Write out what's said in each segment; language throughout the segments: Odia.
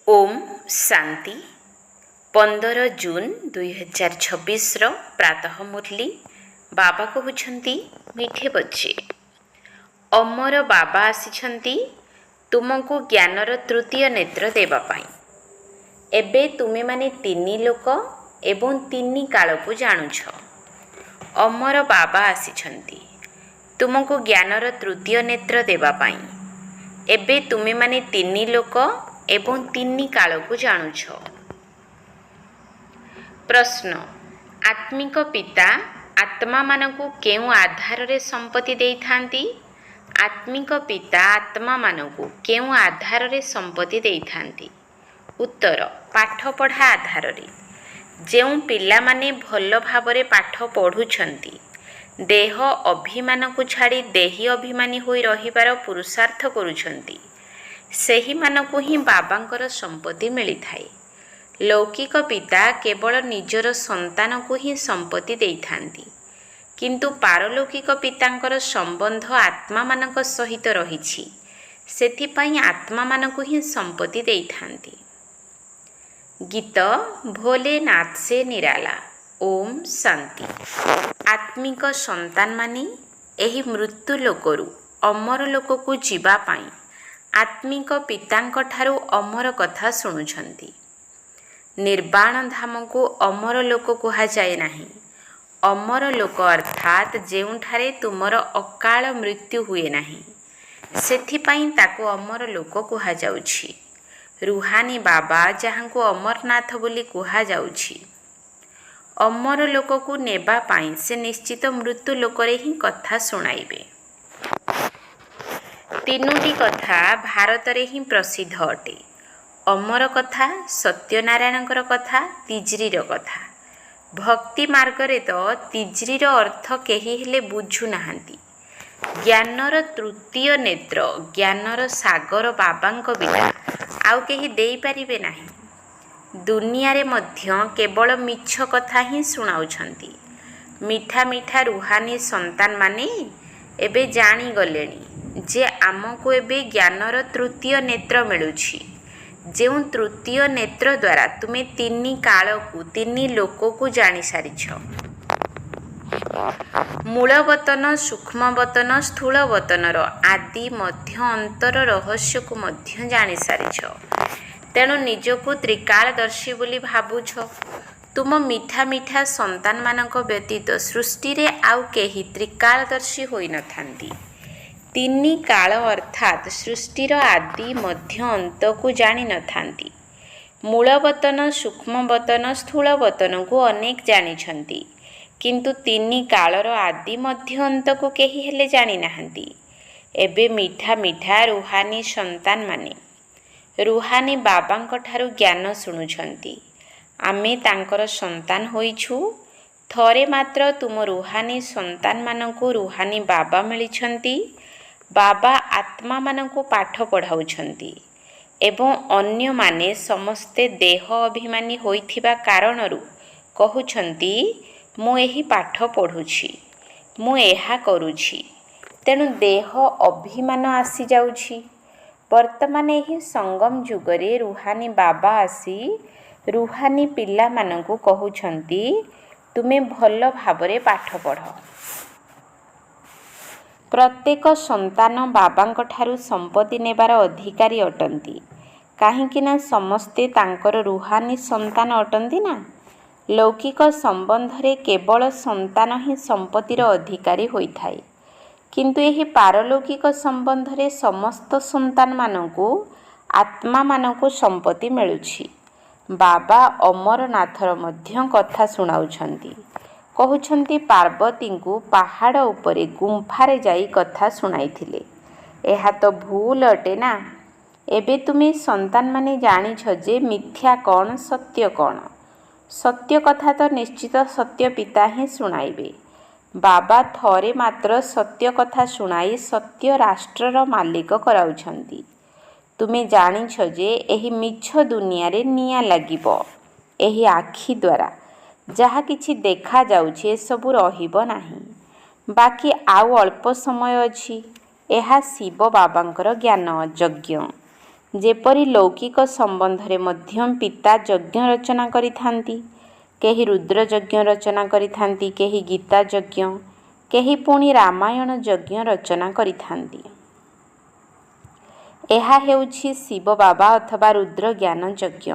ओम शांति 15 जून 2026 प्रातः मुरली बाबा कहउछंती मीठे बच्चे अमर बाबा आसिछंती तुमको ज्ञानर तृतीय नेत्र देवा पाई। एबे तुमे माने तीनी लोक एवं तीनी काल को जानुछ। अमर बाबा आसिछंती तुमको ज्ञानर तृतीय नेत्र देवा पाई। एबे तुमे माने तीनी लोक एवं तीनी काल को जानुछ। प्रश्न आत्मिक पिता आत्मा मानकु केउ आधार रे संपत्ति देई थांती? आत्मिक पिता आत्मा मानकु केउ आधार रे संपत्ति देई थांती? उत्तर पाठ पढ़ा आधार रे। जेउ पिला माने भल भाबरे पाठ पढ़ुछंती देह अभिमान को छाड़ी देही अभिमानी होई रहिबार पुरुषार्थ करुछंती सेही मानकु ही बाबांकर संपत्ति मिली थाए। लौकिक पिता केवल निजर संतान को ही संपत्ति देई थांती, किंतु पारलौकिक पितांकर संबंध आत्मा मानक सहित रहिछि, सेथिपाई आत्मा मानकु ही संपत्ति देई थांती। गीत भोलेनाथ से निराला। ओम शांति। आत्मिक संतान माने एही मृत्यु लोकरु अमर लोक को जीवा पाई आत्मिक पितांक ठारू अमर कथा शुणुछंती। निर्वाण धाम को अमर लोक कहा जाए नाही। अमर लोक अर्थात जेउठारे तुमर अकाल मृत्यु हुए नाही, सेथिपाई ताको अमर लोक कहा जाउछि। रुहानी बाबा जहाँको अमरनाथ बोली कहा जाउछि। अमर लोक को नेबा पाई से निश्चित मृत्यु लोकरे ही कथा सुनाइबे। तीनोटी कथा भारत रे ही प्रसिद्ध अटे। अमर कथा, सत्यनारायणकर कथा, तिजरीर कथा। भक्ति मार्ग रे तो तिजरीर अर्थ केही हेले बुझु नाहांती। ज्ञानर तृतीय नेत्र ज्ञानर सागर बाबांक बिना आउ केही देई परिबे नाही। दुनिया रे मध्य केवल मिछ कथा ही सुनाउछंती। मिठा मिठा रुहानी संतान माने एबे जानी गलेनी जे आमको एबे ज्ञानर तृतीय नेत्र मिलुछि। जेउ तृतीय नेत्र द्वारा तुमे तीनी काल को तीनी लोक को जानी सारिछ। मूलवतन, सूक्ष्मवतन, स्थूलवतनर आदि मध्य अंतर रहस्य को मध्य जानी सारिछ। तेणु निजको त्रिकालदर्शी बोली भाबुछ। तुम मिठा मिठा संतान मानक व्यतीत सृष्टि रे आउ केही त्रिकालदर्शी होई न थांती। तीनी काल अर्थात सृष्टिर आदि मध्य अंत को जानी न थांती। मूलवतन, सूक्ष्मवतन, स्थूलवतन को अनेक जानिछंती, किंतु तीनी कालर आदि मध्य अंत को केही हेले जानी नाहांती। एबे मिठा मिठा रुहानी संतान माने रुहानी बाबांक ठारू ज्ञान शुणुछंती। आमे तांकर संतान होइछु। थरे मात्र तुम रुहानी संतान मानकु रुहानी बाबा मिलिछंती। बाबा आत्मा मानकु पाठ पढ़ाउछंती एवं अन्य माने समस्ते देह अभिमानी होइथिबा कारणरु कहुछंती मु एही पाठ पढ़ुछि, मु एहा करुछि। तेणु देह अभिमान आसी जाउछि। वर्तमान एही संगम जुगरे रुहानी बाबा आसी रुहानी पिला मानकु कहुछंती तुमे भल भाबरे पाठ पढ़। प्रत्येक संतान बाबांक ठारू संपत्ति नेबार अधिकारी अटंती, काहेकि ना समस्ते तांकर रुहानी संतान अटंती ना। लौकिक संबंध रे केवल संतान ही संपत्तिर अधिकारी होइथाए, किंतु एही पारलौकिक संबंध रे समस्त संतान मानकु आत्मा मानकु संपत्ति मिलुछि। बाबा अमरनाथर मध्य कथा सुनाउछंती। कहउछंती पार्वती को पहाड़ उपरे गुंफारे जाई कथा सुनाइथिले। एहा तो भूल अटे ना। एबे तुमे संतान माने जानिछ जे मिथ्या कौन सत्य कौन। सत्य कथा तो निश्चित सत्य पिता ही सुनाइबे। बाबा थरे मात्र सत्य कथा सुनाई सत्य राष्ट्रर मालिक कराउछंती। तुमे जानिछ जे एही मिछ दुनिया रे निया लागिबो। एही आखि द्वारा जहा किछि देखा जाउछि ए सबु रहिबो नाही। बाकी आउ अल्प समय अछि। एहा शिव बाबांकर ज्ञान यज्ञ। ଯେପରି ଲୌକିକ ସମ୍ବନ୍ଧରେ ମଧ୍ୟ ପିତା ଯଜ୍ଞ ରଚନା କରିଥାନ୍ତି। କେହି ରୁଦ୍ର ଯଜ୍ଞ ରଚନା କରିଥାନ୍ତି, କେହି ଗୀତା ଯଜ୍ଞ, କେହି ପୁଣି ରାମାୟଣ ଯଜ୍ଞ ରଚନା କରିଥାନ୍ତି। ଏହା ହେଉଛି ଶିବ ବାବା ଅଥବା ରୁଦ୍ର ଜ୍ଞାନ ଯଜ୍ଞ।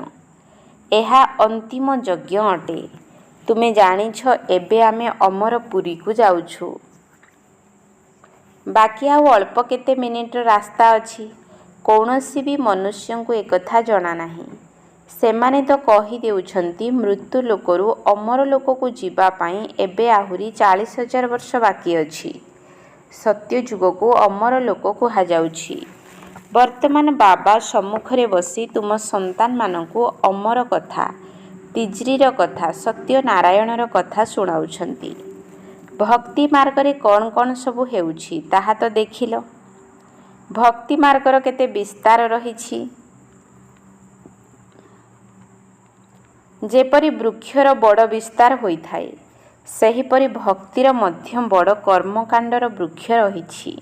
ଏହା ଅନ୍ତିମ ଯଜ୍ଞ ଅଟେ। ତୁମେ ଜାଣିଛ ଏବେ ଆମେ ଅମରପୁରୀକୁ ଯାଉଛୁ। ବାକି ଆଉ ଅଳ୍ପ କେତେ ମିନିଟର ରାସ୍ତା ଅଛି। କୌଣସି ବି ମନୁଷ୍ୟଙ୍କୁ ଏକଥା ଜଣା ନାହିଁ। ସେମାନେ ତ କହିଦେଉଛନ୍ତି ମୃତ୍ୟୁ ଲୋକରୁ ଅମର ଲୋକକୁ ଯିବା ପାଇଁ ଏବେ ଆହୁରି 40,000 ବର୍ଷ ବାକି ଅଛି। ସତ୍ୟଯୁଗକୁ ଅମର ଲୋକ କୁହାଯାଉଛି। ବର୍ତ୍ତମାନ ବାବା ସମ୍ମୁଖରେ ବସି ତୁମ ସନ୍ତାନମାନଙ୍କୁ ଅମର କଥା, ତିଜ୍ରିର କଥା, ସତ୍ୟନାରାୟଣର କଥା ଶୁଣାଉଛନ୍ତି। ଭକ୍ତି ମାର୍ଗରେ କ'ଣ କ'ଣ ସବୁ ହେଉଛି ତାହା ତ ଦେଖିଲ। ଭକ୍ତି ମାର୍ଗର କେତେ ବିସ୍ତାର ରହିଛି। ଯେପରି ବୃକ୍ଷର ବଡ଼ ବିସ୍ତାର ହୋଇଥାଏ, ସେହିପରି ଭକ୍ତିର ମଧ୍ୟ ବଡ଼ କର୍ମକାଣ୍ଡର ବୃକ୍ଷ ରହିଛି।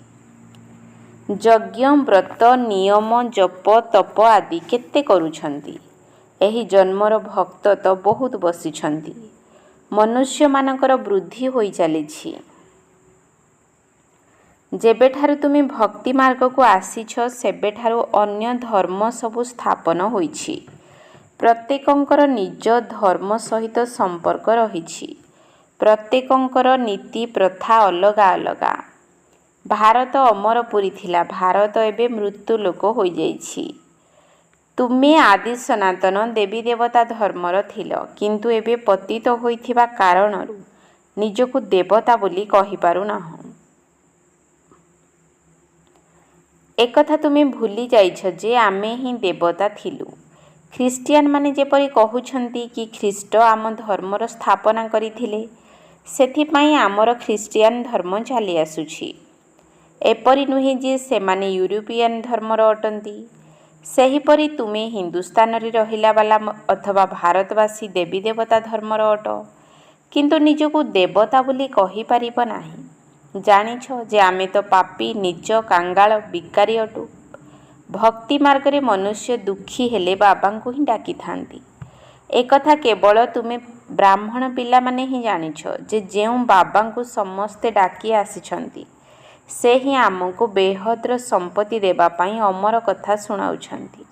ଯଜ୍ଞ, ବ୍ରତ, ନିୟମ, ଜପ, ତପ ଆଦି କେତେ କରୁଛନ୍ତି। ଏହି ଜନ୍ମର ଭକ୍ତ ତ ବହୁତ ବସିଛନ୍ତି। ମନୁଷ୍ୟମାନଙ୍କର ବୃଦ୍ଧି ହୋଇ ଚାଲିଛି। ଯେବେଠାରୁ ତୁମେ ଭକ୍ତି ମାର୍ଗକୁ ଆସିଛ, ସେବେଠାରୁ ଅନ୍ୟ ଧର୍ମ ସବୁ ସ୍ଥାପନ ହୋଇଛି। ପ୍ରତ୍ୟେକଙ୍କର ନିଜ ଧର୍ମ ସହିତ ସମ୍ପର୍କ ରହିଛି। ପ୍ରତ୍ୟେକଙ୍କର ନୀତି ପ୍ରଥା ଅଲଗା ଅଲଗା। ଭାରତ ଅମରପୁରୀ ଥିଲା, ଭାରତ ଏବେ ମୃତ୍ୟୁ ଲୋକ ହୋଇଯାଇଛି। ତୁମେ ଆଦି ସନାତନ ଦେବୀ ଦେବତା ଧର୍ମର ଥିଲ, କିନ୍ତୁ ଏବେ ପତିତ ହୋଇଥିବା କାରଣରୁ ନିଜକୁ ଦେବତା ବୋଲି କହିପାରୁନାହଁ। ଏକଥା ତୁମେ ଭୁଲି ଯାଇଛ ଯେ ଆମେ ହିଁ ଦେବତା ଥିଲୁ। ଖ୍ରୀଷ୍ଟିଆନମାନେ ଯେପରି କହୁଛନ୍ତି କି ଖ୍ରୀଷ୍ଟ ଆମ ଧର୍ମର ସ୍ଥାପନା କରିଥିଲେ, ସେଥିପାଇଁ ଆମର ଖ୍ରୀଷ୍ଟିଆନ ଧର୍ମ ଚାଲି ଆସୁଛି। ଏପରି ନୁହେଁ ଯେ ସେମାନେ ୟୁରୋପିଆନ ଧର୍ମର ଅଟନ୍ତି। ସେହିପରି ତୁମେ ହିନ୍ଦୁସ୍ତାନରେ ରହିଲା ବାଲା ଅଥବା ଭାରତବାସୀ ଦେବୀ ଦେବତା ଧର୍ମର ଅଟ, କିନ୍ତୁ ନିଜକୁ ଦେବତା ବୋଲି କହିପାରିବ ନାହିଁ। ଜାଣିଛ ଯେ ଆମେ ତ ପାପୀ, ନୀଚ, କାଙ୍ଗାଳ, ବିକାରୀ ଅଟୁ। ଭକ୍ତି ମାର୍ଗରେ ମନୁଷ୍ୟ ଦୁଃଖୀ ହେଲେ ବାବାଙ୍କୁ ହିଁ ଡାକିଥାନ୍ତି। ଏକଥା କେବଳ ତୁମେ ବ୍ରାହ୍ମଣ ପିଲାମାନେ ହିଁ ଜାଣିଛ ଯେ ଯେଉଁ ବାବାଙ୍କୁ ସମସ୍ତେ ଡାକି ଆସିଛନ୍ତି, ସେ ହିଁ ଆମକୁ ବେହଦର ସମ୍ପତ୍ତି ଦେବା ପାଇଁ ଅମର କଥା ଶୁଣାଉଛନ୍ତି।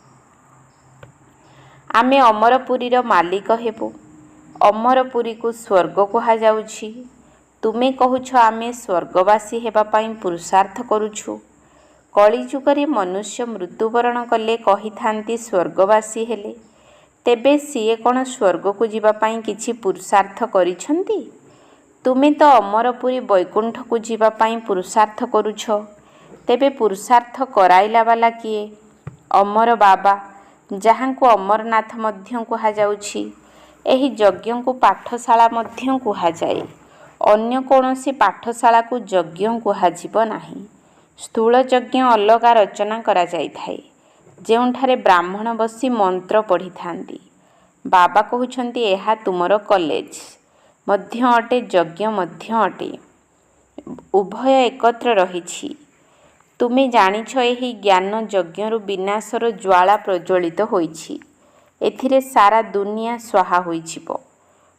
ଆମେ ଅମରପୁରୀର ମାଲିକ ହେବୁ। ଅମରପୁରୀକୁ ସ୍ୱର୍ଗ କୁହାଯାଉଛି। ତୁମେ କହୁଛ ଆମେ ସ୍ୱର୍ଗବାସୀ ହେବା ପାଇଁ ପୁରୁଷାର୍ଥ କରୁଛୁ। କଳିଯୁଗରେ ମନୁଷ୍ୟ ମୃତ୍ୟୁବରଣ କଲେ କହିଥାନ୍ତି ସ୍ୱର୍ଗବାସୀ ହେଲେ। ତେବେ ସିଏ କ'ଣ ସ୍ୱର୍ଗକୁ ଯିବା ପାଇଁ କିଛି ପୁରୁଷାର୍ଥ କରିଛନ୍ତି? ତୁମେ ତ ଅମରପୁରୀ ବୈକୁଣ୍ଠକୁ ଯିବା ପାଇଁ ପୁରୁଷାର୍ଥ କରୁଛ। ତେବେ ପୁରୁଷାର୍ଥ କରାଇଲା ବାଲା କିଏ? ଅମର ବାବା, ଯାହାଙ୍କୁ ଅମରନାଥ ମଧ୍ୟ କୁହାଯାଉଛି। ଏହି ଯଜ୍ଞକୁ ପାଠଶାଳା ମଧ୍ୟ କୁହାଯାଏ। ଅନ୍ୟ କୌଣସି ପାଠଶାଳାକୁ ଯଜ୍ଞ କୁହାଯିବ ନାହିଁ। ସ୍ଥୂଳ ଯଜ୍ଞ ଅଲଗା ରଚନା କରାଯାଇଥାଏ, ଯେଉଁଠାରେ ବ୍ରାହ୍ମଣ ବସି ମନ୍ତ୍ର ପଢ଼ିଥାନ୍ତି। ବାବା କହୁଛନ୍ତି ଏହା ତୁମର କଲେଜ ମଧ୍ୟ ଅଟେ, ଯଜ୍ଞ ମଧ୍ୟ ଅଟେ। ଉଭୟ ଏକତ୍ର ରହିଛି। ତୁମେ ଜାଣିଛ ଏହି ଜ୍ଞାନ ଯଜ୍ଞରୁ ବିନାଶର ଜ୍ୱାଳା ପ୍ରଜ୍ୱଳିତ ହୋଇଛି। ଏଥିରେ ସାରା ଦୁନିଆ ସ୍ୱାହା ହୋଇଯିବ।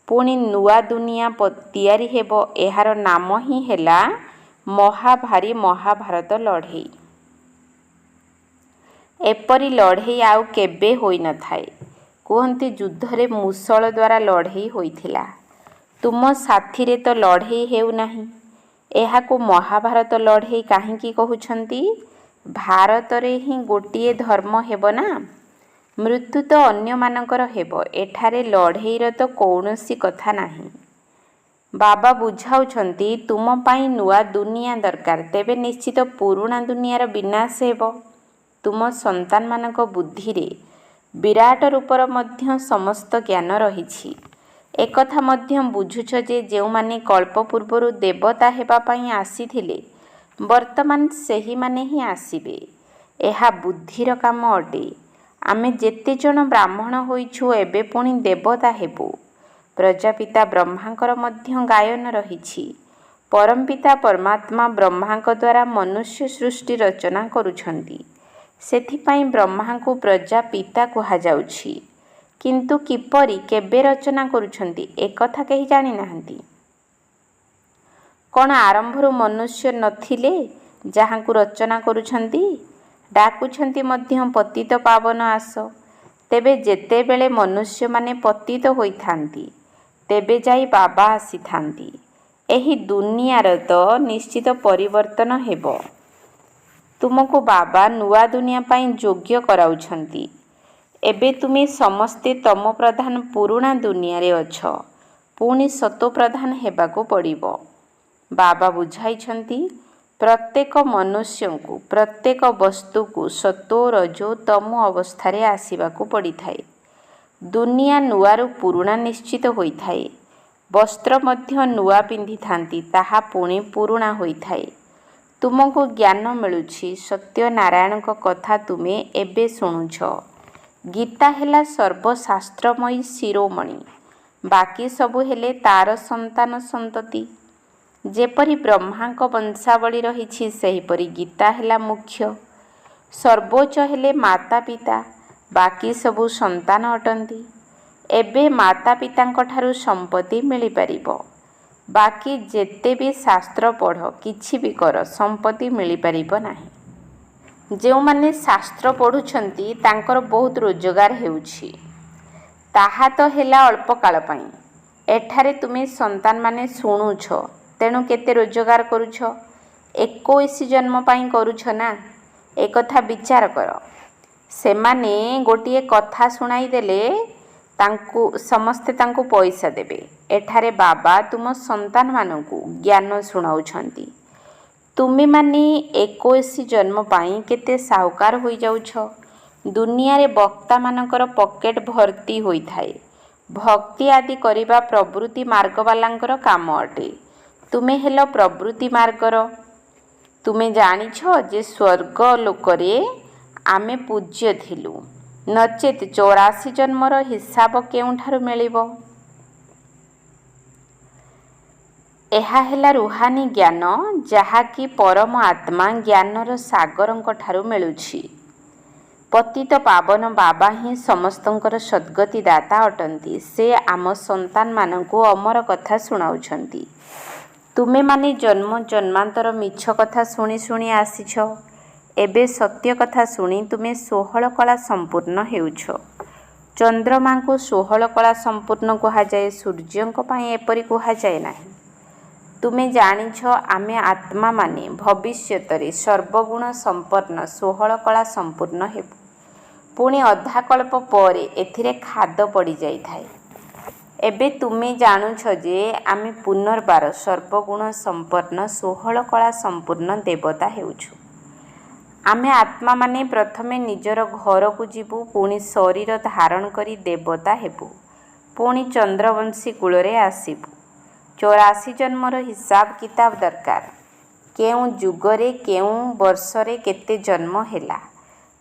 ପୁଣି ନୂଆ ଦୁନିଆ ତିଆରି ହେବ। ଏହାର ନାମ ହିଁ ହେଲା ମହାଭାରୀ ମହାଭାରତ ଲଢ଼େଇ। ଏପରି ଲଢ଼େଇ ଆଉ କେବେ ହୋଇନଥାଏ। କୁହନ୍ତି ଯୁଦ୍ଧରେ ମୂଷଳ ଦ୍ୱାରା ଲଢ଼େଇ ହୋଇଥିଲା। ତୁମ ସାଥିରେ ତ ଲଢ଼େଇ ହେଉନାହିଁ। ଏହାକୁ ମହାଭାରତ ଲଢ଼େଇ କାହିଁକି କହୁଛନ୍ତି? ଭାରତରେ ହିଁ ଗୋଟିଏ ଧର୍ମ ହେବ ନା। ମୃତ୍ୟୁ ତ ଅନ୍ୟମାନଙ୍କର ହେବ। ଏଠାରେ ଲଢ଼େଇର ତ କୌଣସି କଥା ନାହିଁ। ବାବା ବୁଝାଉଛନ୍ତି ତୁମ ପାଇଁ ନୂଆ ଦୁନିଆ ଦରକାର, ତେବେ ନିଶ୍ଚିତ ପୁରୁଣା ଦୁନିଆର ବିନାଶ ହେବ। ତୁମ ସନ୍ତାନମାନଙ୍କ ବୁଦ୍ଧିରେ ବିରାଟ ରୂପର ମଧ୍ୟ ସମସ୍ତ ଜ୍ଞାନ ରହିଛି। ଏକଥା ମଧ୍ୟ ବୁଝୁଛ ଯେ ଯେଉଁମାନେ କଳ୍ପ ପୂର୍ବରୁ ଦେବତା ହେବା ପାଇଁ ଆସିଥିଲେ, ବର୍ତ୍ତମାନ ସେହିମାନେ ହିଁ ଆସିବେ। ଏହା ବୁଦ୍ଧିର କାମ ଅଟେ। ଆମେ ଯେତେଜଣ ବ୍ରାହ୍ମଣ ହୋଇଛୁ, ଏବେ ପୁଣି ଦେବତା ହେବୁ। ପ୍ରଜାପିତା ବ୍ରହ୍ମାଙ୍କର ମଧ୍ୟ ଗାୟନ ରହିଛି। ପରମପିତା ପରମାତ୍ମା ବ୍ରହ୍ମାଙ୍କ ଦ୍ୱାରା ମନୁଷ୍ୟ ସୃଷ୍ଟି ରଚନା କରୁଛନ୍ତି। ସେଥିପାଇଁ ବ୍ରହ୍ମାଙ୍କୁ ପ୍ରଜାପିତା କୁହାଯାଉଛି। କିନ୍ତୁ କିପରି କେବେ ରଚନା କରୁଛନ୍ତି ଏକଥା କେହି ଜାଣିନାହାନ୍ତି। କ'ଣ ଆରମ୍ଭରୁ ମନୁଷ୍ୟ ନଥିଲେ ଯାହାଙ୍କୁ ରଚନା କରୁଛନ୍ତି? ଡାକୁଛନ୍ତି ମଧ୍ୟ ପତିତ ପାବନ ଆସ। ତେବେ ଯେତେବେଳେ ମନୁଷ୍ୟମାନେ ପତିତ ହୋଇଥାନ୍ତି ତେବେ ଯାଇ ବାବା ଆସିଥାନ୍ତି। ଏହି ଦୁନିଆର ତ ନିଶ୍ଚିତ ପରିବର୍ତ୍ତନ ହେବ। ତୁମକୁ ବାବା ନୂଆ ଦୁନିଆ ପାଇଁ ଯୋଗ୍ୟ କରାଉଛନ୍ତି। ଏବେ ତୁମେ ସମସ୍ତେ ତମ ପ୍ରଧାନ ପୁରୁଣା ଦୁନିଆରେ ଅଛ। ପୁଣି ସତୋ ପ୍ରଧାନ ହେବାକୁ ପଡ଼ିବ। ବାବା ବୁଝାଇଛନ୍ତି ପ୍ରତ୍ୟେକ ମନୁଷ୍ୟଙ୍କୁ ପ୍ରତ୍ୟେକ ବସ୍ତୁକୁ ସତୋ ରଜୋ ତମୋ ଅବସ୍ଥାରେ ଆସିବାକୁ ପଡ଼ିଥାଏ। ଦୁନିଆ ନୂଆରୁ ପୁରୁଣା ନିଶ୍ଚିତ ହୋଇଥାଏ। ବସ୍ତ୍ର ମଧ୍ୟ ନୂଆ ପିନ୍ଧିଥାନ୍ତି ତାହା ପୁଣି ପୁରୁଣା ହୋଇଥାଏ। ତୁମକୁ ଜ୍ଞାନ ମିଳୁଛି। ସତ୍ୟନାରାୟଣଙ୍କ କଥା ତୁମେ ଏବେ ଶୁଣୁଛ। ଗୀତା ହେଲା ସର୍ବଶାସ୍ତ୍ରମୟୀ ଶିରୋମଣି। ବାକି ସବୁ ହେଲେ ତାର ସନ୍ତାନ ସନ୍ତତି। ଯେପରି ବ୍ରହ୍ମାଙ୍କ ବଂଶାବଳୀ ରହିଛି ସେହିପରି ଗୀତା ହେଲା ମୁଖ୍ୟ। ସର୍ବୋଚ୍ଚ ହେଲେ ମାତା ପିତା। ବାକି ସବୁ ସନ୍ତାନ ଅଟନ୍ତି। ଏବେ ମାତା ପିତାଙ୍କଠାରୁ ସମ୍ପତ୍ତି ମିଳିପାରିବ। ବାକି ଯେତେ ବି ଶାସ୍ତ୍ର ପଢ଼ କିଛି ବି କର ସମ୍ପତ୍ତି ମିଳିପାରିବ ନାହିଁ। ଯେଉଁମାନେ ଶାସ୍ତ୍ର ପଢ଼ୁଛନ୍ତି ତାଙ୍କର ବହୁତ ରୋଜଗାର ହେଉଛି। ତାହା ତ ହେଲା ଅଳ୍ପ କାଳ ପାଇଁ। ଏଠାରେ ତୁମେ ସନ୍ତାନମାନେ ଶୁଣୁଛ ତେଣୁ କେତେ ରୋଜଗାର କରୁଛ? 21 ଜନ୍ମ ପାଇଁ କରୁଛ ନା? ଏକଥା ବିଚାର କର। ସେମାନେ ଗୋଟିଏ କଥା ଶୁଣାଇ ଦେଲେ ସମସ୍ତେ ତାଙ୍କୁ ପଇସା ଦେବେ। ଏଠାରେ ବାବା ତୁମ ସନ୍ତାନମାନଙ୍କୁ ଜ୍ଞାନ ଶୁଣାଉଛନ୍ତି। ତୁମେମାନେ 21 ଜନ୍ମ ପାଇଁ କେତେ ସାହୁକାର ହୋଇଯାଉଛ। ଦୁନିଆରେ ବକ୍ତାମାନଙ୍କର ପକେଟ ଭର୍ତ୍ତି ହୋଇଥାଏ। ଭକ୍ତି ଆଦି କରିବା ପ୍ରବୃତ୍ତି ମାର୍ଗବାଲାଙ୍କର କାମ ଅଟେ। ତୁମେ ହେଲ ପ୍ରବୃତ୍ତି ମାର୍ଗର। ତୁମେ ଜାଣିଛ ଯେ ସ୍ୱର୍ଗ ଲୋକରେ ଆମେ ପୂଜ୍ୟ ଥିଲୁ। ନଚେତ୍ 84 ଜନ୍ମର ହିସାବ କେଉଁଠାରୁ ମିଳିବ? ଏହା ହେଲା ରୁହାନୀ ଜ୍ଞାନ ଯାହାକି ପରମ ଆତ୍ମା ଜ୍ଞାନର ସାଗରଙ୍କଠାରୁ ମିଳୁଛି। ପତିତ ପାବନ ବାବା ହିଁ ସମସ୍ତଙ୍କର ସଦ୍ଗତି ଦାତା ଅଟନ୍ତି। ସେ ଆମ ସନ୍ତାନମାନଙ୍କୁ ଅମର କଥା ଶୁଣାଉଛନ୍ତି। ତୁମେମାନେ ଜନ୍ମ ଜନ୍ମାନ୍ତର ମିଛ କଥା ଶୁଣି ଶୁଣି ଆସିଛ। ଏବେ ସତ୍ୟ କଥା ଶୁଣି ତୁମେ 16 କଳା ସମ୍ପୂର୍ଣ୍ଣ ହେଉଛ। ଚନ୍ଦ୍ରମାଙ୍କୁ 16 କଳା ସମ୍ପୂର୍ଣ୍ଣ କୁହାଯାଏ। ସୂର୍ଯ୍ୟଙ୍କ ପାଇଁ ଏପରି କୁହାଯାଏ ନାହିଁ। ତୁମେ ଜାଣିଛ ଆମେ ଆତ୍ମାମାନେ ଭବିଷ୍ୟତରେ ସର୍ବଗୁଣ ସମ୍ପନ୍ନ 16 କଳା ସମ୍ପୂର୍ଣ୍ଣ ହେବୁ। ପୁଣି ଅଧାକଳ୍ପ ପରେ ଏଥିରେ ଖାଦ ପଡ଼ିଯାଇଥାଏ। ଏବେ ତୁମେ ଜାଣୁଛ ଯେ ଆମେ ପୁନର୍ବାର ସର୍ବଗୁଣ ସମ୍ପନ୍ନ 16 କଳା ସମ୍ପୂର୍ଣ୍ଣ ଦେବତା ହେଉଛୁ। ଆମେ ଆତ୍ମାମାନେ ପ୍ରଥମେ ନିଜର ଘରକୁ ଯିବୁ। ପୁଣି ଶରୀର ଧାରଣ କରି ଦେବତା ହେବୁ। ପୁଣି ଚନ୍ଦ୍ରବଂଶୀ କୂଳରେ ଆସିବୁ। 84 ଜନ୍ମର ହିସାବ କିତାବ ଦରକାର। କେଉଁ ଯୁଗରେ କେଉଁ ବର୍ଷରେ କେତେ ଜନ୍ମ ହେଲା।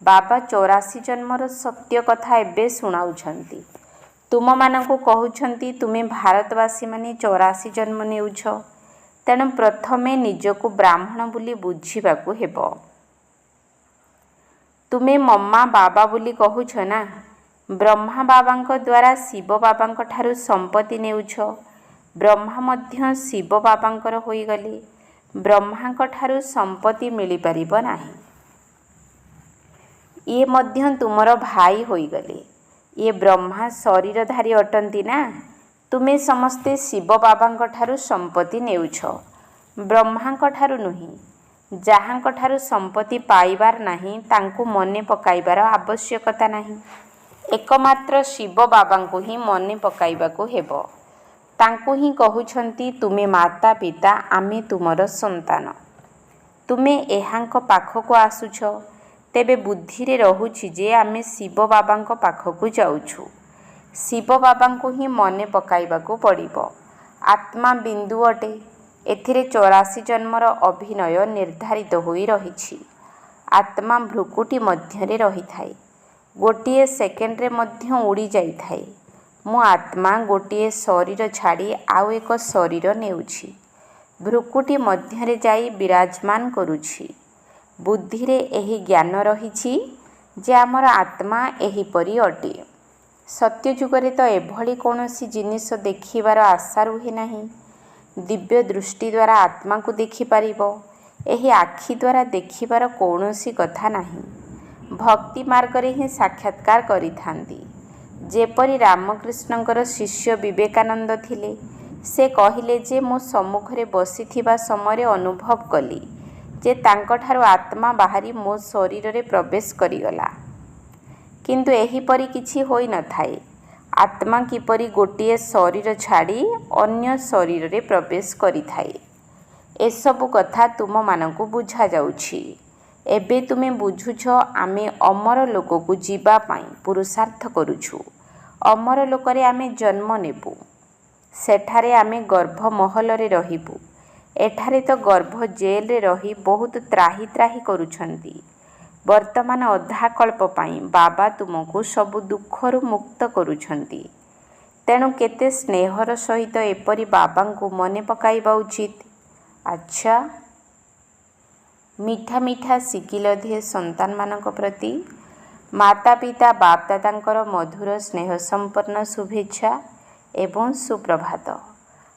ବାବା 84 ଜନ୍ମର ସତ୍ୟ କଥା ଏବେ ଶୁଣାଉଛନ୍ତି। ତୁମମାନଙ୍କୁ କହୁଛନ୍ତି ତୁମେ ଭାରତବାସୀମାନେ 84 ଜନ୍ମ ନେଉଛ। ତେଣୁ ପ୍ରଥମେ ନିଜକୁ ବ୍ରାହ୍ମଣ ବୋଲି ବୁଝିବାକୁ ହେବ। ତୁମେ ମମ୍ମା ବାବା ବୋଲି କହୁଛ ନା? ବ୍ରହ୍ମା ବାବାଙ୍କ ଦ୍ୱାରା ଶିବ ବାବାଙ୍କ ଠାରୁ ସମ୍ପତ୍ତି ନେଉଛ। ବ୍ରହ୍ମା ମଧ୍ୟ ଶିବ ବାବାଙ୍କର ହୋଇଗଲେ। ବ୍ରହ୍ମାଙ୍କ ଠାରୁ ସମ୍ପତ୍ତି ମିଳିପାରିବ ନାହିଁ। ଇଏ ମଧ୍ୟ ତୁମର ଭାଇ ହୋଇଗଲେ। ଇଏ ବ୍ରହ୍ମା ଶରୀରଧାରୀ ଅଟନ୍ତି ନା? ତୁମେ ସମସ୍ତେ ଶିବ ବାବାଙ୍କ ଠାରୁ ସମ୍ପତ୍ତି ନେଉଛ। ବ୍ରହ୍ମାଙ୍କ ଠାରୁ ନୁହେଁ। ଯାହାଙ୍କ ଠାରୁ ସମ୍ପତ୍ତି ପାଇବାର ନାହିଁ ତାଙ୍କୁ ମନେ ପକାଇବାର ଆବଶ୍ୟକତା ନାହିଁ। ଏକମାତ୍ର ଶିବ ବାବାଙ୍କୁ ହିଁ ମନେ ପକାଇବାକୁ ହେବ। ତାଙ୍କୁ ହିଁ କହୁଛନ୍ତି ତୁମେ ମାତା ପିତା ଆମେ ତୁମର ସନ୍ତାନ। ତୁମେ ଏହାଙ୍କ ପାଖକୁ ଆସୁଛ। ତେବେ ବୁଦ୍ଧିରେ ରହୁଛି ଯେ ଆମେ ଶିବ ବାବାଙ୍କ ପାଖକୁ ଯାଉଛୁ। ଶିବ ବାବାଙ୍କୁ ହିଁ ମନେ ପକାଇବାକୁ ପଡ଼ିବ। ଆତ୍ମା ବିନ୍ଦୁ ଅଟେ। ଏଥିରେ 84 ଜନ୍ମର ଅଭିନୟ ନିର୍ଦ୍ଧାରିତ ହୋଇ ରହିଛି। ଆତ୍ମା ଭ୍ରୁକୁଟି ମଧ୍ୟରେ ରହିଥାଏ। ଗୋଟିଏ ସେକେଣ୍ଡରେ ମଧ୍ୟ ଉଡ଼ି ଯାଇଥାଏ। ମୁଁ ଆତ୍ମା ଗୋଟିଏ ଶରୀର ଛାଡ଼ି ଆଉ ଏକ ଶରୀର ନେଉଛି। ଭ୍ରୁକୁଟି ମଧ୍ୟରେ ଯାଇ ବିରାଜମାନ କରୁଛି। ବୁଦ୍ଧିରେ ଏହି ଜ୍ଞାନ ରହିଛି ଯେ ଆମର ଆତ୍ମା ଏହିପରି ଅଟେ। ସତ୍ୟ ଯୁଗରେ ତ ଏଭଳି କୌଣସି ଜିନିଷ ଦେଖିବାର ଆଶା ରୁହେ ନାହିଁ। ଦିବ୍ୟ ଦୃଷ୍ଟି ଦ୍ୱାରା ଆତ୍ମାକୁ ଦେଖିପାରିବ, ଏହି ଆଖି ଦ୍ୱାରା ଦେଖିବାର କୌଣସି କଥା ନାହିଁ। ଭକ୍ତି ମାର୍ଗରେ ହିଁ ସାକ୍ଷାତକାର କରିଥାନ୍ତି। ଯେପରି ରାମକୃଷ୍ଣଙ୍କର ଶିଷ୍ୟ ବିବେକାନନ୍ଦ ଥିଲେ। ସେ କହିଲେ ଯେ ମୁଁ ସମ୍ମୁଖରେ ବସିଥିବା ସମୟରେ ଅନୁଭବ କଲି ଯେ ତାଙ୍କଠାରୁ ଆତ୍ମା ବାହାରି ମୋ ଶରୀରରେ ପ୍ରବେଶ କରିଗଲା। କିନ୍ତୁ ଏହିପରି କିଛି ହୋଇନଥାଏ। ଆତ୍ମା କିପରି ଗୋଟିଏ ଶରୀର ଛାଡ଼ି ଅନ୍ୟ ଶରୀରରେ ପ୍ରବେଶ କରିଥାଏ, ଏସବୁ କଥା ତୁମମାନଙ୍କୁ ବୁଝାଯାଉଛି। ଏବେ ତୁମେ ବୁଝୁଛ ଆମେ ଅମର ଲୋକକୁ ଯିବା ପାଇଁ ପୁରୁଷାର୍ଥ କରୁଛୁ। ଅମର ଲୋକରେ ଆମେ ଜନ୍ମ ନେବୁ। ସେଠାରେ ଆମେ ଗର୍ଭମହଲରେ ରହିବୁ। ଏଠାରେ ତ ଗର୍ଭ ଜେଲରେ ରହି ବହୁତ ତ୍ରାହି ତ୍ରାହି କରୁଛନ୍ତି। ବର୍ତ୍ତମାନ ଅଧାକଳ୍ପ ପାଇଁ ବାବା ତୁମକୁ ସବୁ ଦୁଃଖରୁ ମୁକ୍ତ କରୁଛନ୍ତି। ତେଣୁ କେତେ ସ୍ନେହର ସହିତ ଏପରି ବାବାଙ୍କୁ ମନେ ପକାଇବା ଉଚିତ। ଆଚ୍ଛା, ମିଠା ମିଠା ଶିକିଲ ଦିଏ ସନ୍ତାନମାନଙ୍କ ପ୍ରତି ମାତା ପିତା ବାପ ଦାଦାଙ୍କର ମଧୁର ସ୍ନେହ ସମ୍ପନ୍ନ ଶୁଭେଚ୍ଛା ଏବଂ ସୁପ୍ରଭାତ।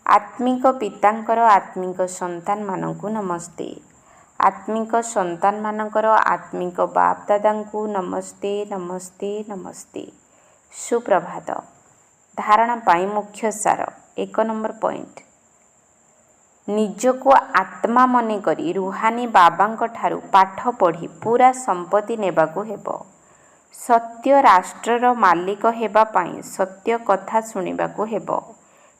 ଆତ୍ମିକ ପିତାଙ୍କର ଆତ୍ମିକ ସନ୍ତାନମାନଙ୍କୁ ନମସ୍ତେ। ଆତ୍ମିକ ସନ୍ତାନମାନଙ୍କର ଆତ୍ମିକ ବାପ ଦାଦାଙ୍କୁ ନମସ୍ତେ ନମସ୍ତେ ନମସ୍ତେ। ସୁପ୍ରଭାତ। ଧାରଣା ପାଇଁ ମୁଖ୍ୟ ସାର। 1 ନମ୍ବର ପଏଣ୍ଟ। ନିଜକୁ ଆତ୍ମା ମନେକରି ରୁହାନୀ ବାବାଙ୍କ ଠାରୁ ପାଠ ପଢ଼ି ପୂରା ସମ୍ପତ୍ତି ନେବାକୁ ହେବ। ସତ୍ୟ ରାଷ୍ଟ୍ରର ମାଲିକ ହେବା ପାଇଁ ସତ୍ୟ କଥା ଶୁଣିବାକୁ ହେବ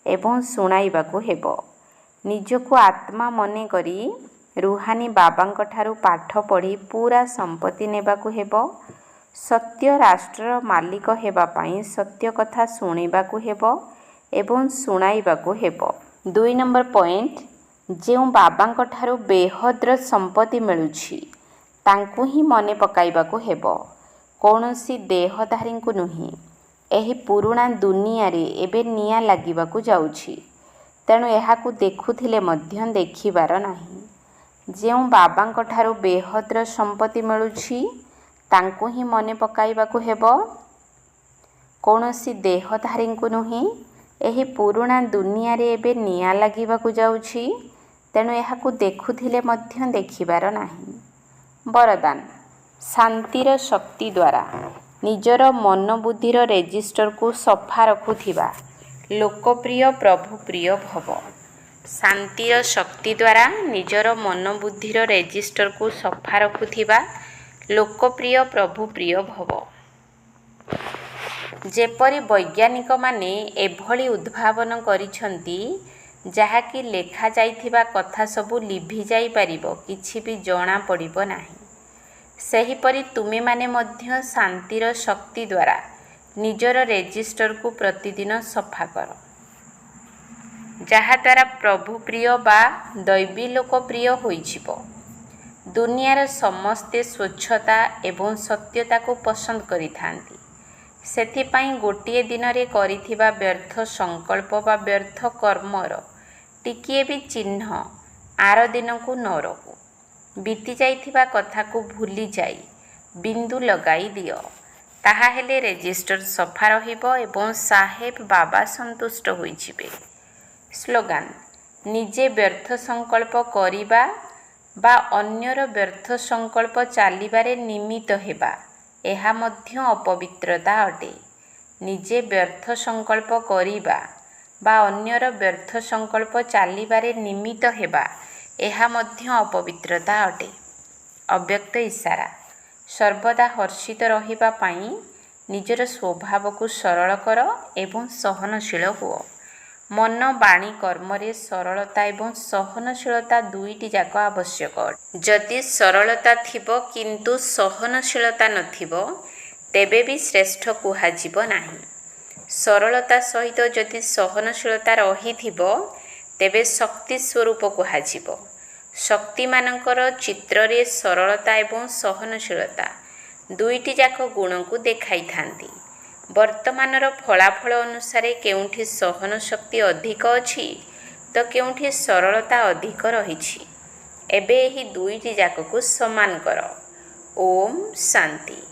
ଏବଂ ଶୁଣାଇବାକୁ ହେବ। ନିଜକୁ ଆତ୍ମା ମନେକରି ରୁହାନୀ ବାବାଙ୍କ ଠାରୁ ପାଠ ପଢ଼ି ପୂରା ସମ୍ପତ୍ତି ନେବାକୁ ହେବ। ସତ୍ୟ ରାଷ୍ଟ୍ରର ମାଲିକ ହେବା ପାଇଁ ସତ୍ୟ କଥା ଶୁଣିବାକୁ ହେବ ଏବଂ ଶୁଣାଇବାକୁ ହେବ। 2 ନମ୍ବର ପଏଣ୍ଟ। ଯେଉଁ ବାବାଙ୍କ ଠାରୁ ବେହଦ୍ର ସମ୍ପତ୍ତି ମିଳୁଛି ତାଙ୍କୁ ହିଁ ମନେ ପକାଇବାକୁ ହେବ, କୌଣସି ଦେହଧାରୀଙ୍କୁ ନୁହେଁ। ଏହି ପୁରୁଣା ଦୁନିଆରେ ଏବେ ନିଆଁ ଲାଗିବାକୁ ଯାଉଛି, ତେଣୁ ଏହାକୁ ଦେଖୁଥିଲେ ମଧ୍ୟ ଦେଖିବାର ନାହିଁ। ଯେଉଁ ବାବାଙ୍କ ଠାରୁ ବେହଦ୍ର ସମ୍ପତ୍ତି ମିଳୁଛି ତାଙ୍କୁ ହିଁ ମନେ ପକାଇବାକୁ ହେବ, କୌଣସି ଦେହଧାରୀଙ୍କୁ ନୁହେଁ। ଏହି ପୁରୁଣା ଦୁନିଆରେ ଏବେ ନିଆଁ ଲାଗିବାକୁ ଯାଉଛି, ତେଣୁ ଏହାକୁ ଦେଖୁଥିଲେ ମଧ୍ୟ ଦେଖିବାର ନାହିଁ। ବରଦାନ। ଶାନ୍ତିର ଶକ୍ତି ଦ୍ୱାରା ନିଜର ମନ ବୁଦ୍ଧିର ରେଜିଷ୍ଟରକୁ ସଫା ରଖୁଥିବା ଲୋକପ୍ରିୟ ପ୍ରଭୁ ପ୍ରିୟ ଭବ। ଶାନ୍ତିର ଶକ୍ତି ଦ୍ୱାରା ନିଜର ମନ ବୁଦ୍ଧିର ରେଜିଷ୍ଟରକୁ ସଫା ରଖୁଥିବା ଲୋକପ୍ରିୟ ପ୍ରଭୁ ପ୍ରିୟ ଭବ। ଯେପରି ବୈଜ୍ଞାନିକମାନେ ଏଭଳି ଉଦ୍ଭାବନ କରିଛନ୍ତି ଯାହାକି ଲେଖାଯାଇଥିବା କଥା ସବୁ ଲିଭିଯାଇପାରିବ, କିଛି ବି ଜଣାପଡ଼ିବ ନାହିଁ। ସେହିପରି ତୁମେମାନେ ମଧ୍ୟ ଶାନ୍ତିର ଶକ୍ତି ଦ୍ୱାରା ନିଜର ରେଜିଷ୍ଟରକୁ ପ୍ରତିଦିନ ସଫା କର, ଯାହାଦ୍ୱାରା ପ୍ରଭୁ ପ୍ରିୟ ବା ଦୈବୀ ଲୋକ ପ୍ରିୟ ହୋଇଯିବ। ଦୁନିଆର ସମସ୍ତେ ସ୍ୱଚ୍ଛତା ଏବଂ ସତ୍ୟତାକୁ ପସନ୍ଦ କରିଥାନ୍ତି। ସେଥିପାଇଁ ଗୋଟିଏ ଦିନରେ କରିଥିବା ବ୍ୟର୍ଥ ସଂକଳ୍ପ ବା ବ୍ୟର୍ଥ କର୍ମର ଟିକିଏ ବି ଚିହ୍ନ ଆର ଦିନକୁ ନ ରହୁ। ବିତିଯାଇଥିବା କଥାକୁ ଭୁଲିଯାଇ ବିନ୍ଦୁ ଲଗାଇ ଦିଅ। ତାହା ହେଲେ ରେଜିଷ୍ଟର ସଫା ରହିବ ଏବଂ ସାହେବ ବାବା ସନ୍ତୁଷ୍ଟ ହୋଇଯିବେ। ସ୍ଲୋଗାନ। ନିଜେ ବ୍ୟର୍ଥ ସଂକଳ୍ପ କରିବା ବା ଅନ୍ୟର ବ୍ୟର୍ଥ ସଂକଳ୍ପ ଚାଲିବାରେ ନିମିତ୍ତ ହେବା, ଏହା ମଧ୍ୟ ଅପବିତ୍ରତା ଅଟେ। ନିଜେ ବ୍ୟର୍ଥ ସଂକଳ୍ପ କରିବା ବା ଅନ୍ୟର ବ୍ୟର୍ଥ ସଂକଳ୍ପ ଚାଲିବାରେ ନିମିତ୍ତ ହେବା, ଏହା ମଧ୍ୟ ଅପବିତ୍ରତା ଅଟେ। ଅବ୍ୟକ୍ତ ଇସାରା। ସର୍ବଦା ହର୍ଷିତ ରହିବା ପାଇଁ ନିଜର ସ୍ୱଭାବକୁ ସରଳ କର ଏବଂ ସହନଶୀଳ ହୁଅ। ମନ ବାଣୀ କର୍ମରେ ସରଳତା ଏବଂ ସହନଶୀଳତା ଦୁଇଟି ଯାକ ଆବଶ୍ୟକ ଅଟେ। ଯଦି ସରଳତା ଥିବ କିନ୍ତୁ ସହନଶୀଳତା ନଥିବ ତେବେ ବି ଶ୍ରେଷ୍ଠ କୁହାଯିବ ନାହିଁ। ସରଳତା ସହିତ ଯଦି ସହନଶୀଳତା ରହିଥିବ ତେବେ ଶକ୍ତି ସ୍ୱରୂପ କୁହାଯିବ। ଶକ୍ତିମାନଙ୍କର ଚିତ୍ରରେ ସରଳତା ଏବଂ ସହନଶୀଳତା ଦୁଇଟି ଯାକ ଗୁଣକୁ ଦେଖାଇଥାନ୍ତି। ବର୍ତ୍ତମାନର ଫଳାଫଳ ଅନୁସାରେ କେଉଁଠି ସହନ ଶକ୍ତି ଅଧିକ ଅଛି ତ କେଉଁଠି ସରଳତା ଅଧିକ ରହିଛି। ଏବେ ଏହି ଦୁଇଟି ଯାକକୁ ସମାନ କର। ଓମ୍ ଶାନ୍ତି।